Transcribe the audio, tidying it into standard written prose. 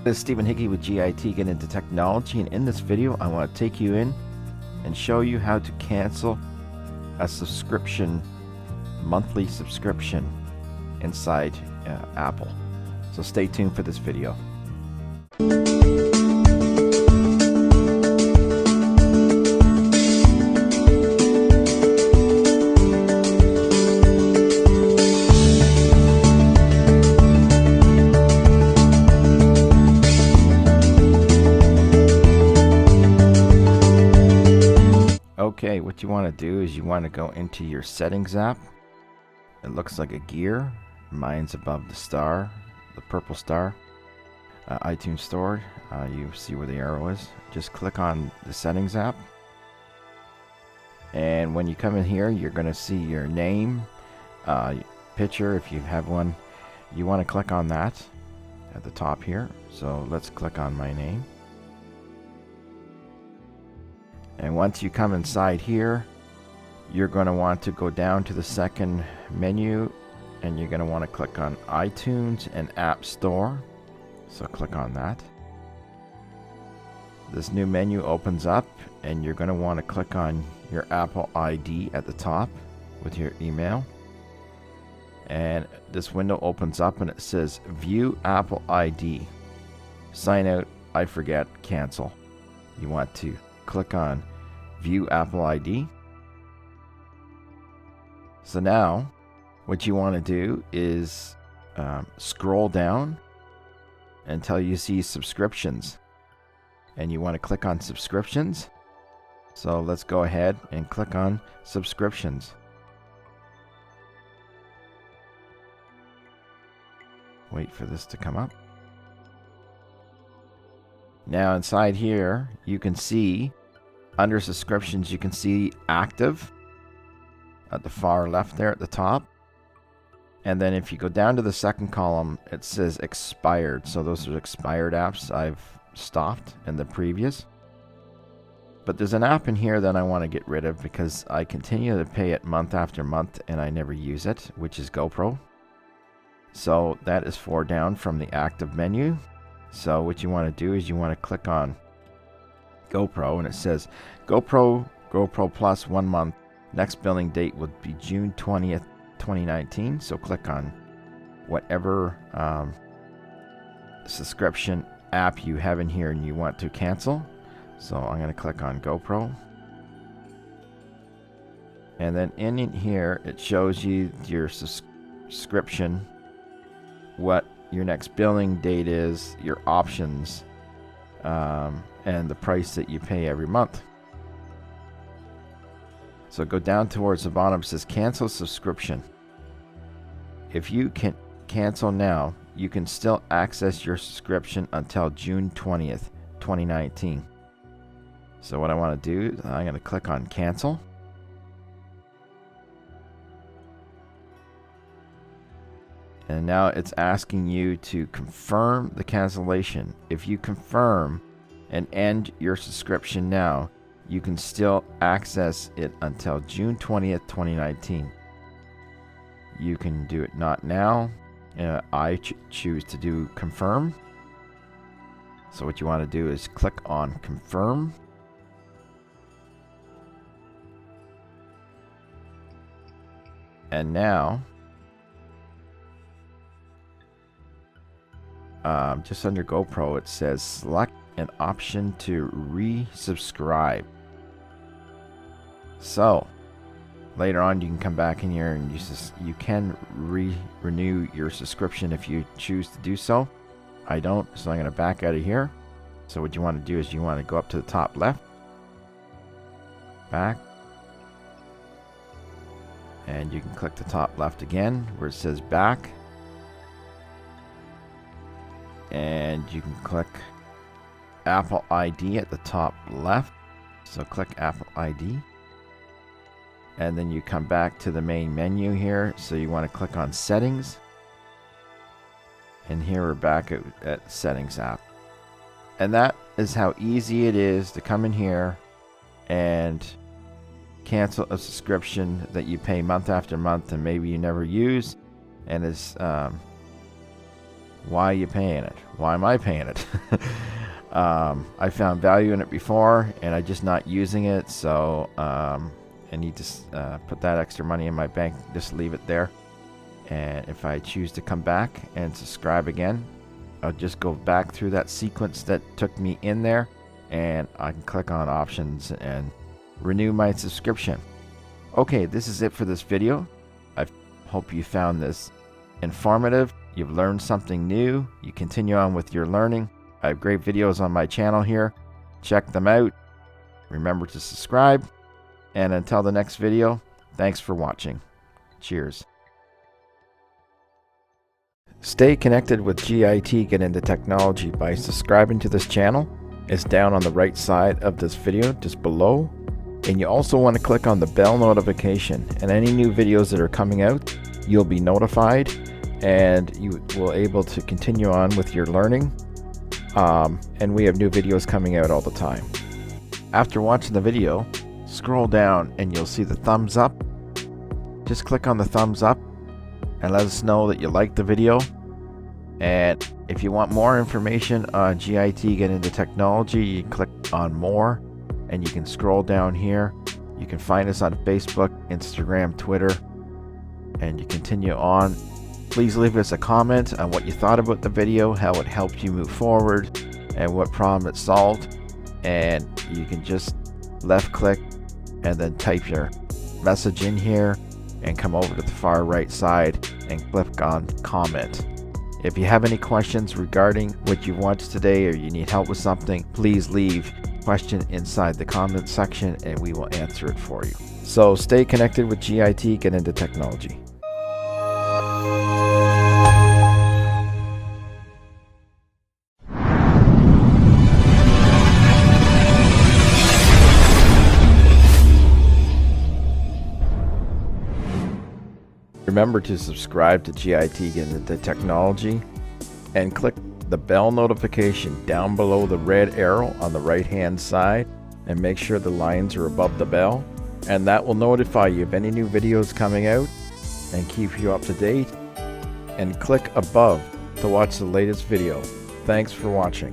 This is Stephen Hickey with GIT Get Into Technology, and in this video I want to take you in and show you how to cancel a monthly subscription inside Apple. So stay tuned for this video. Okay, what you want to do is you want to go into your settings app. It looks like a gear. Mine's above the star, the purple star. iTunes Store. You see where the arrow is. Just click on the settings app. And when you come in here, you're going to see your name, picture if you have one. You want to click on that at the top here. So let's click on my name. And once you come inside here, you're going to want to go down to the second menu and you're going to want to click on iTunes and App Store. So click on that. This new menu opens up and you're going to want to click on your Apple ID at the top with your email. And this window opens up and it says View Apple ID. Sign out, I forget, cancel. You want to click on View Apple ID. So now what you want to do is scroll down until you see subscriptions, and you want to click on subscriptions. So let's go ahead and click on subscriptions. Wait for this to come up. Now inside here you can see under subscriptions, you can see active at the far left there at the top. And then if you go down to the second column, it says expired. So those are expired apps I've stopped in the previous. But there's an app in here that I want to get rid of because I continue to pay it month after month and I never use it, which is GoPro. So that is 4 down from the active menu. So what you want to do is you want to click on GoPro, and it says GoPro Plus 1 month. Next billing date would be June 20th, 2019. So click on whatever subscription app you have in here and you want to cancel. So I'm going to click on GoPro. And then in here, it shows you your subscription, what your next billing date is, your options, and the price that you pay every month. So go down towards the bottom. It says cancel subscription. If you can cancel now, you can still access your subscription until June 20th, 2019. So what I want to do, I'm going to click on cancel. And now it's asking you to confirm the cancellation. If you confirm and end your subscription now, you can still access it until June 20th, 2019. You can do it not now. I choose to do confirm. So what you want to do is click on confirm. And now, just under GoPro, it says select an option to resubscribe. So later on you can come back in here and you can renew your subscription if you choose to do so. I don't, so I'm going to back out of here. So what you want to do is you want to go up to the top left, back, and you can click the top left again where it says back, and you can click Apple ID at the top left. So click Apple ID. And then you come back to the main menu here. So you want to click on settings. And here we're back at settings app. And that is how easy it is to come in here and cancel a subscription that you pay month after month and maybe you never use. And is Why are you paying it? Why am I paying it? I found value in it before, and I'm just not using it, so I need to put that extra money in my bank, just leave it there. And if I choose to come back and subscribe again, I'll just go back through that sequence that took me in there, and I can click on options and renew my subscription. Okay, this is it for this video. I hope you found this informative. You've learned something new. You continue on with your learning. I have great videos on my channel here. Check them out. Remember to subscribe. And until the next video, thanks for watching. Cheers. Stay connected with GIT Get Into Technology by subscribing to this channel. It's down on the right side of this video, just below. And you also want to click on the bell notification, and any new videos that are coming out, you'll be notified, and you will able to continue on with your learning. And we have new videos coming out all the time. After watching the video, scroll down and you'll see the thumbs up. Just click on the thumbs up and let us know that you liked the video. And if you want more information on GIT Get Into Technology, you click on more, and you can scroll down here. You can find us on Facebook, Instagram, Twitter, and you continue on. Please leave us a comment on what you thought about the video, how it helped you move forward, and what problem it solved. And you can just left click and then type your message in here and come over to the far right side and click on comment. If you have any questions regarding what you watched today, or you need help with something, please leave a question inside the comment section and we will answer it for you. So stay connected with GIT Get Into Technology. Remember to subscribe to GIT Get Into Technology and click the bell notification down below the red arrow on the right hand side, and make sure the lines are above the bell, and that will notify you of any new videos coming out and keep you up to date. And click above to watch the latest video. Thanks for watching.